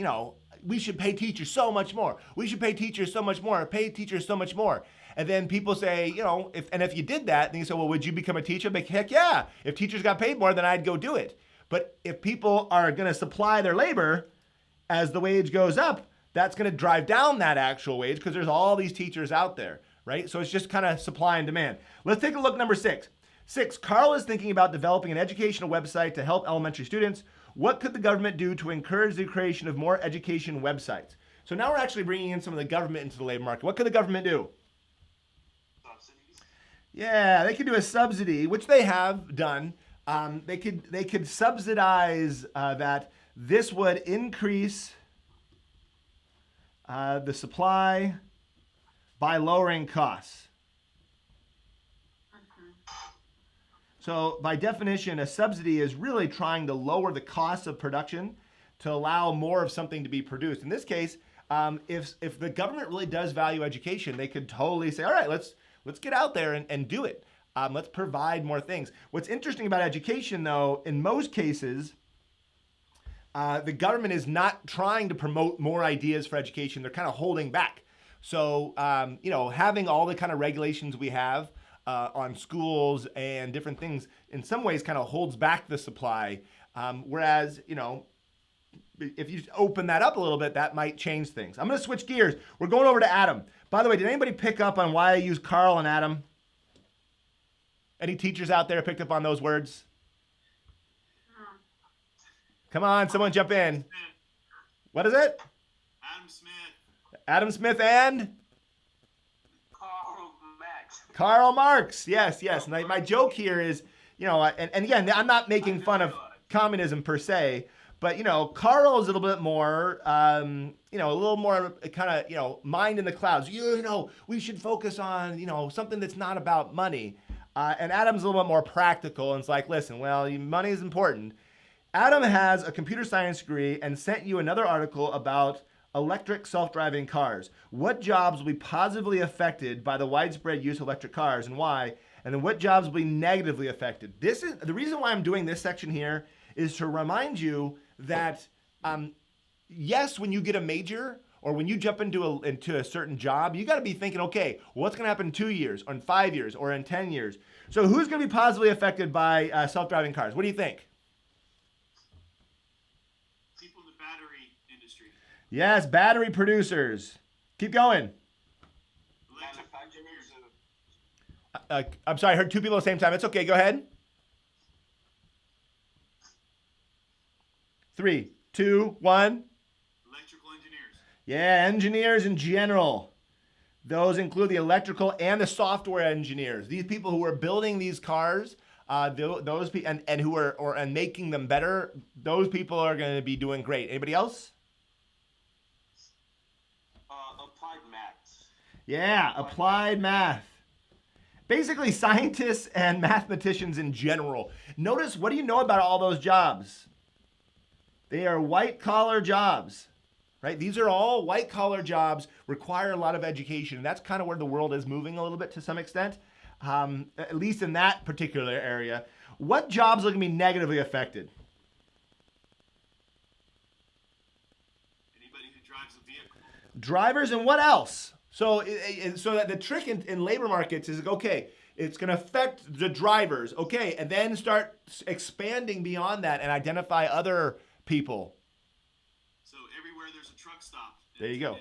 we should pay teachers so much more. We should pay teachers so much more, pay teachers so much more. And then people say, if you did that, then you say, well, would you become a teacher? Like, heck yeah. If teachers got paid more, then I'd go do it. But if people are going to supply their labor as the wage goes up, that's going to drive down that actual wage because there's all these teachers out there, right? So it's just kind of supply and demand. Let's take a look number 6. 6, Carl is thinking about developing an educational website to help elementary students. What could the government do to encourage the creation of more education websites? So now we're actually bringing in some of the government into the labor market. What could the government do? Subsidies. Yeah, they could do a subsidy, which they have done. They could subsidize that. This would increase the supply by lowering costs. So by definition, a subsidy is really trying to lower the cost of production to allow more of something to be produced. In this case, if the government really does value education, they could totally say, all right, let's get out there and do it. Let's provide more things. What's interesting about education, though, in most cases, the government is not trying to promote more ideas for education. They're kind of holding back. So, having all the kind of regulations we have on schools and different things in some ways kind of holds back the supply. Whereas, if you open that up a little bit, that might change things. I'm going to switch gears. We're going over to Adam. By the way, did anybody pick up on why I use Carl and Adam? Any teachers out there picked up on those words? Come on, someone jump in. What is it? Adam Smith. Adam Smith and? Karl Marx. Karl Marx. Yes. And my joke here is, and again, I'm not making fun of communism per se, but, Karl is a little bit more, a little more kind of, mind in the clouds. We should focus on, something that's not about money. And Adam's a little bit more practical and it's like, listen, well, money is important. Adam has a computer science degree and sent you another article about electric self-driving cars. What jobs will be positively affected by the widespread use of electric cars and why? And then what jobs will be negatively affected? This is the reason why I'm doing this section here is to remind you that yes, when you get a major or when you jump into a certain job, you got to be thinking, okay, what's going to happen in 2 years, or in 5 years, or in 10 years? So who's going to be positively affected by self-driving cars? What do you think? People in the battery industry. Yes, battery producers. Keep going. Electric I'm sorry, I heard two people at the same time. It's okay. Go ahead. 3, 2, 1. Electrical engineers. Yeah, engineers in general. Those include the electrical and the software engineers. These people who are building these cars, those people, and who are and making them better. Those people are going to be doing great. Anybody else? Applied maths. Yeah, applied math. Basically, scientists and mathematicians in general. Notice, what do you know about all those jobs? They are white-collar jobs, right? These are all white-collar jobs, require a lot of education. And that's kind of where the world is moving a little bit to some extent, at least in that particular area. What jobs are going to be negatively affected? Anybody who drives a vehicle. Drivers, and what else? So that the trick in labor markets is, okay, it's going to affect the drivers, okay, and then start expanding beyond that and identify other people. So everywhere there's a truck stop. There you go.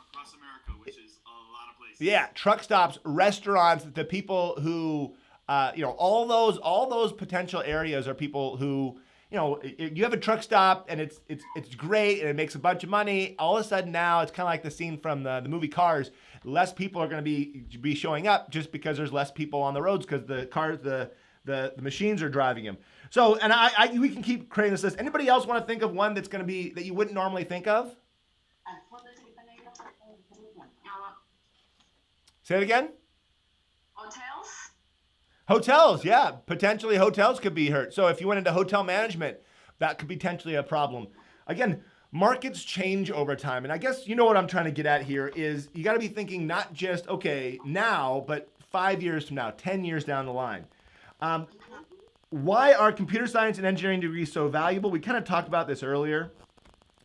Across America, which is a lot of places. Yeah, truck stops, restaurants, the people who, all those potential areas are people who, you have a truck stop and it's great and it makes a bunch of money. All of a sudden now it's kind of like the scene from the movie Cars. Less people are going to be showing up just because there's less people on the roads because the machines are driving them. So, and we can keep creating this list. Anybody else want to think of one that's going to be that you wouldn't normally think of? Say it again. Hotels? Hotels, yeah. Potentially hotels could be hurt. So if you went into hotel management, that could be potentially a problem. Again, markets change over time. And I guess you know what I'm trying to get at here is you got to be thinking not just, okay, now, but 5 years from now, 10 years down the line. Why are computer science and engineering degrees so valuable? We kind of talked about this earlier.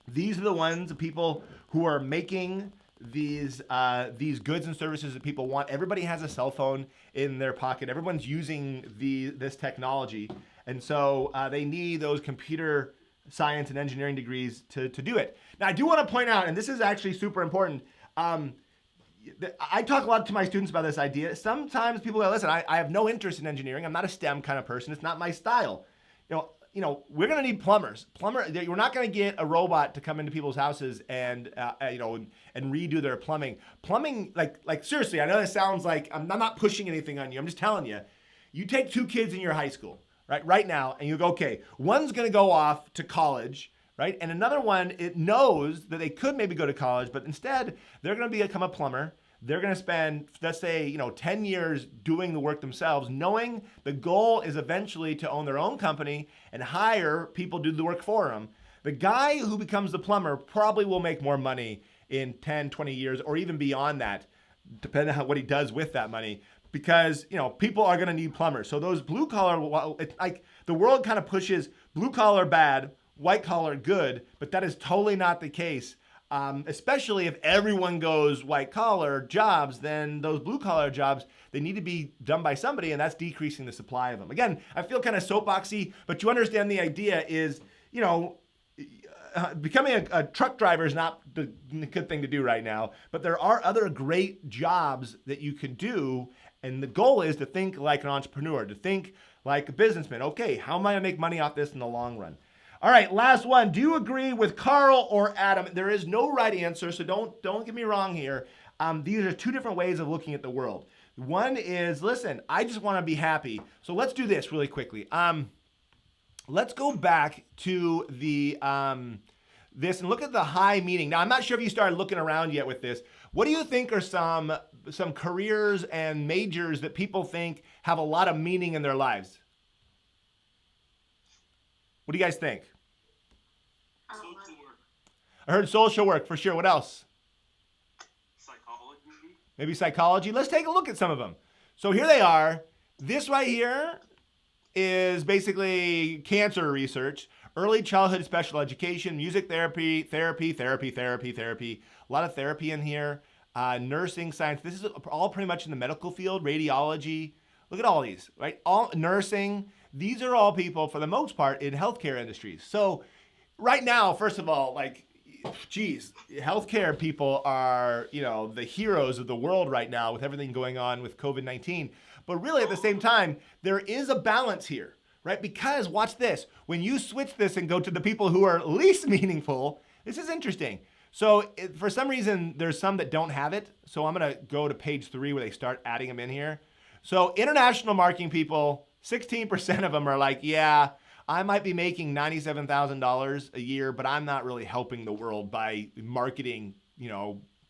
These are the ones, the people who are making these goods and services that people want. Everybody has a cell phone in their pocket. Everyone's using this technology. And so they need those computer science and engineering degrees to do it. Now, I do want to point out, and this is actually super important, I talk a lot to my students about this idea. Sometimes people go, listen, I have no interest in engineering. I'm not a STEM kind of person. It's not my style. We're going to need plumbers. We're not going to get a robot to come into people's houses and redo their plumbing. Plumbing, like seriously, I know this sounds like I'm not pushing anything on you. I'm just telling you. You take 2 kids in your high school, right now, and you go, okay, one's going to go off to college, right? And another one, it knows that they could maybe go to college, but instead they're going to become a plumber. They're going to spend, let's say, 10 years doing the work themselves, knowing the goal is eventually to own their own company and hire people to do the work for them. The guy who becomes the plumber probably will make more money in 10, 20 years, or even beyond that, depending on what he does with that money, because, people are going to need plumbers. So those blue collar, it's like the world kind of pushes blue collar bad, white collar good, but that is totally not the case. Especially if everyone goes white collar jobs, then those blue collar jobs, they need to be done by somebody, and that's decreasing the supply of them. Again, I feel kind of soapboxy, but you understand the idea is, becoming a truck driver is not the good thing to do right now, but there are other great jobs that you can do, and the goal is to think like an entrepreneur, to think like a businessman. Okay, how am I going to make money off this in the long run? All right, last one. Do you agree with Carl or Adam? There is no right answer, so don't get me wrong here. These are 2 different ways of looking at the world. One is, listen, I just want to be happy. So let's do this really quickly. Let's go back to the this and look at the high meaning. Now, I'm not sure if you started looking around yet with this. What do you think are some careers and majors that people think have a lot of meaning in their lives? What do you guys think? Social work. I heard social work for sure. What else? Psychology. Maybe psychology. Let's take a look at some of them. So here they are. This right here is basically cancer research, early childhood special education, music therapy. A lot of therapy in here. Nursing science. This is all pretty much in the medical field, radiology. Look at all these, right? All nursing. These are all people, for the most part, in healthcare industries. So right now, first of all, geez, healthcare people are, the heroes of the world right now with everything going on with COVID-19. But really, at the same time, there is a balance here, right? Because watch this. When you switch this and go to the people who are least meaningful, this is interesting. So for some reason, there's some that don't have it. So I'm going to go to page 3 where they start adding them in here. So international marketing people, 16% of them are like, yeah, I might be making $97,000 a year, but I'm not really helping the world by marketing,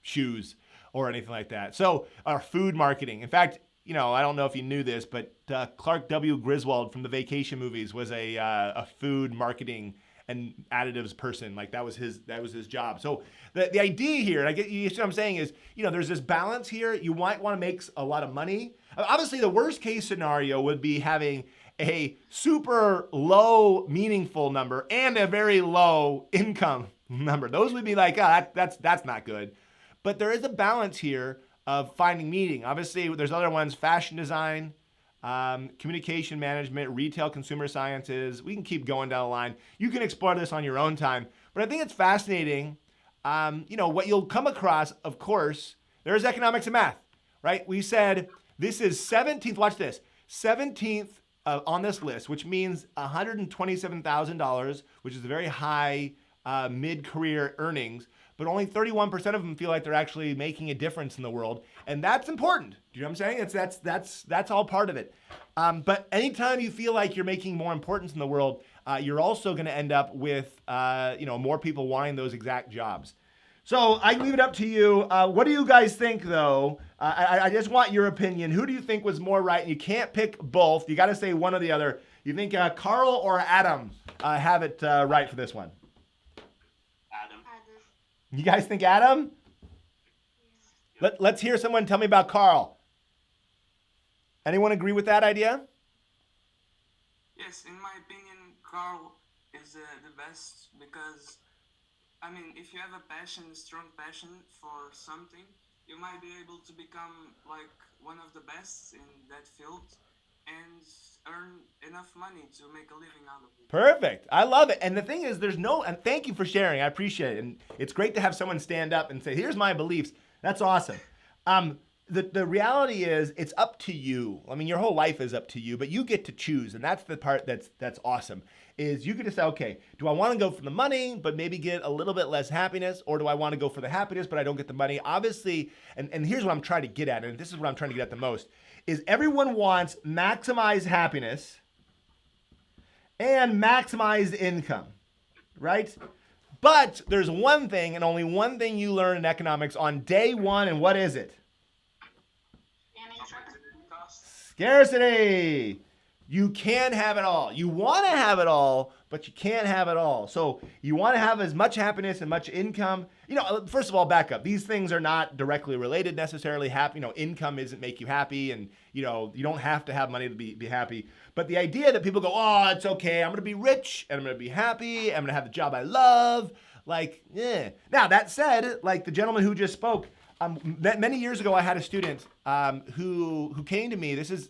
shoes or anything like that. So, or food marketing. In fact, I don't know if you knew this, but Clark W. Griswold from the Vacation movies was a food marketing and additives person. Like that was his job. So the idea here, and you see what I'm saying is, there's this balance here. You might want to make a lot of money. Obviously, the worst case scenario would be having a super low meaningful number and a very low income number. Those would be like, that's not good. But there is a balance here of finding meaning. Obviously, there's other ones: fashion design, communication management, retail consumer sciences. We can keep going down the line. You can explore this on your own time. But I think it's fascinating. What you'll come across, of course, there's economics and math, right? We said this is 17th, watch this, 17th on this list, which means $127,000, which is a very high mid-career earnings, but only 31% of them feel like they're actually making a difference in the world. And that's important. Do you know what I'm saying? That's all part of it. But anytime you feel like you're making more importance in the world, you're also going to end up with more people wanting those exact jobs. So I leave it up to you. What do you guys think, though? I just want your opinion. Who do you think was more right? And you can't pick both. You got to say one or the other. You think Carl or Adam have it right for this one? Adam. You guys think Adam? Let's hear someone tell me about Carl. Anyone agree with that idea? Yes, in my opinion, Carl is the best because, if you have a passion, a strong passion for something, you might be able to become like one of the best in that field and earn enough money to make a living out of it. Perfect. I love it. And the thing is, and thank you for sharing. I appreciate it. And it's great to have someone stand up and say, here's my beliefs. That's awesome. The reality is it's up to you. Your whole life is up to you, but you get to choose. And that's the part that's awesome, is you get to say, okay, do I want to go for the money, but maybe get a little bit less happiness? Or do I want to go for the happiness, but I don't get the money? Obviously, and here's what I'm trying to get at, and this is what I'm trying to get at the most, is everyone wants maximized happiness and maximized income, right? But there's one thing, and only one thing you learn in economics on day one, and what is it? Scarcity. You can't have it all. You want to have it all, but you can't have it all. So you want to have as much happiness and much income. First of all, back up. These things are not directly related necessarily. Income isn't make you happy, and you don't have to have money to be happy. But the idea that people go, oh, it's okay, I'm going to be rich, and I'm going to be happy, I'm going to have the job I love, Now, that said, like the gentleman who just spoke, many years ago, I had a student who came to me. This is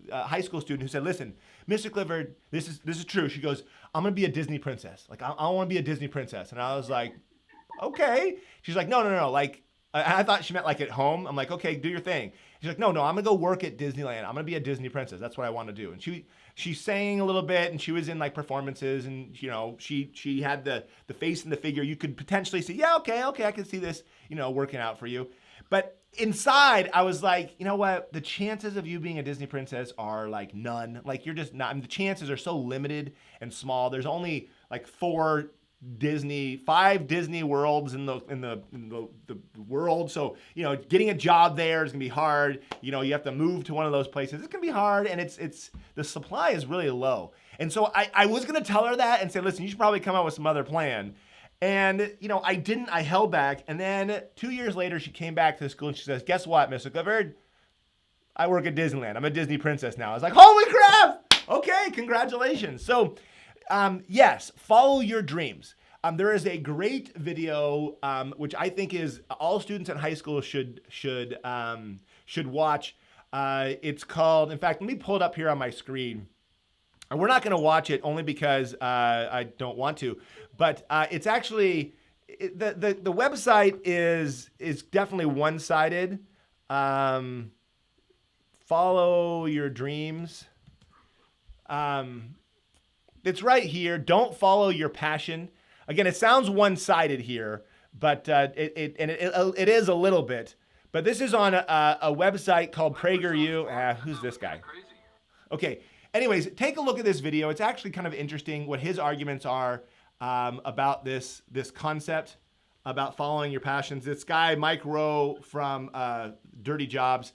a high school student who said, "Listen, Mr. Clifford, this is true." She goes, "I'm gonna be a Disney princess. Like I want to be a Disney princess." And I was like, "Okay." She's like, "No. Like I thought she meant like at home." I'm like, "Okay, do your thing." She's like, "No. I'm gonna go work at Disneyland. I'm gonna be a Disney princess. That's what I want to do." And she sang a little bit, and she was in like performances, and she had the face and the figure. You could potentially see, yeah, okay, I can see this, working out for you. But inside, I was like, you know what? The chances of you being a Disney princess are like none. Like you're just not. The chances are so limited and small. There's only like 5 Disney worlds in the world. So getting a job there is gonna be hard. You have to move to one of those places. It's gonna be hard, and it's the supply is really low. And so I was gonna tell her that and say, listen, you should probably come up with some other plan. And I didn't. I held back. And then 2 years later, she came back to the school and she says, "Guess what, Mr. Clifford? I work at Disneyland. I'm a Disney princess now." I was like, "Holy crap! Okay, congratulations." So. Yes, follow your dreams. There is a great video which I think is all students in high school should watch. It's called. In fact, let me pull it up here on my screen. And we're not going to watch it only because I don't want to. But it's actually the website is definitely one-sided. Follow your dreams. It's right here. Don't follow your passion. Again, it sounds one-sided here, but it is a little bit. But this is on a website called PragerU. Who's this guy? Okay. Anyways, take a look at this video. It's actually kind of interesting what his arguments are about this concept about following your passions. This guy, Mike Rowe from Dirty Jobs.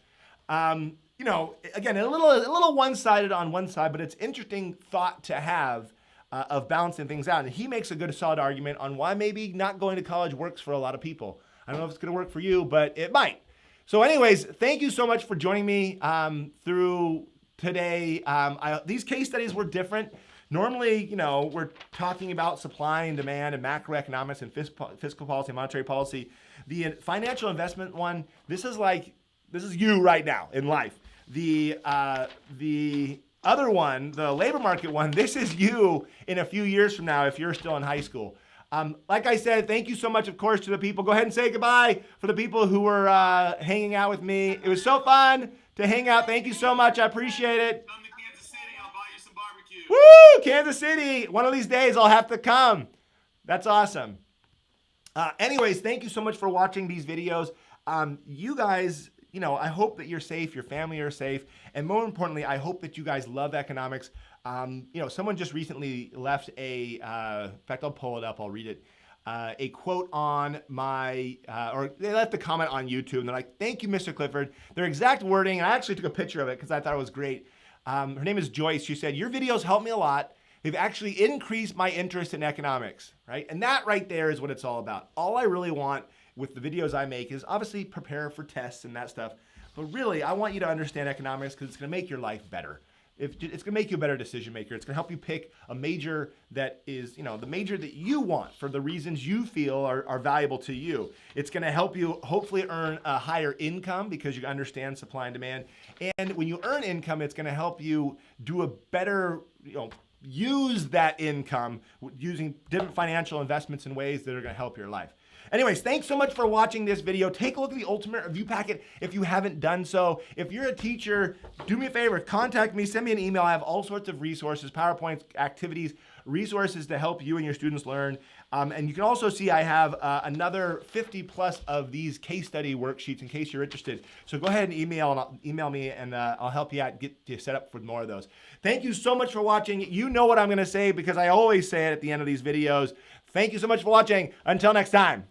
You know, again, a little one-sided on one side, but it's interesting thought to have of balancing things out. And he makes a good, solid argument on why maybe not going to college works for a lot of people. I don't know if it's going to work for you, but it might. So anyways, thank you so much for joining me through today. These case studies were different. Normally, you know, we're talking about supply and demand and macroeconomics and fiscal policy, monetary policy. The financial investment one, this is you right now in life. The other one, the labor market one, this is you in a few years from now if you're still in high school. Like I said, thank you so much, of course, to the people. Go ahead and say goodbye for the people who were hanging out with me. It was so fun to hang out. Thank you so much. I appreciate it. Come to Kansas City. I'll buy you some barbecue. Woo! Kansas City. One of these days I'll have to come. That's awesome. Anyways, thank you so much for watching these videos. You guys, you know, I hope that you're safe, your family are safe, and more importantly, I hope that you guys love economics. You know, someone just recently left in fact, I'll pull it up, I'll read it, a quote on my, or they left a comment on YouTube, and they're like, thank you, Mr. Clifford. Their exact wording, and I actually took a picture of it because I thought it was great. Her name is Joyce. She said, your videos help me a lot. They've actually increased my interest in economics, right? And that right there is what it's all about. All I really want with the videos I make is obviously prepare for tests and that stuff. But really, I want you to understand economics because it's going to make your life better. It's going to make you a better decision maker. It's going to help you pick a major that is, you know, the major that you want for the reasons you feel are valuable to you. It's going to help you hopefully earn a higher income because you understand supply and demand. And when you earn income, it's going to help you do a better, you know, use that income using different financial investments in ways that are going to help your life. Anyways, thanks so much for watching this video. Take a look at the Ultimate Review Packet if you haven't done so. If you're a teacher, do me a favor, contact me, send me an email. I have all sorts of resources, PowerPoints, activities, resources to help you and your students learn. And you can also see I have another 50 plus of these case study worksheets in case you're interested. So go ahead and email me and I'll help you out, get you set up for more of those. Thank you so much for watching. You know what I'm going to say because I always say it at the end of these videos. Thank you so much for watching. Until next time.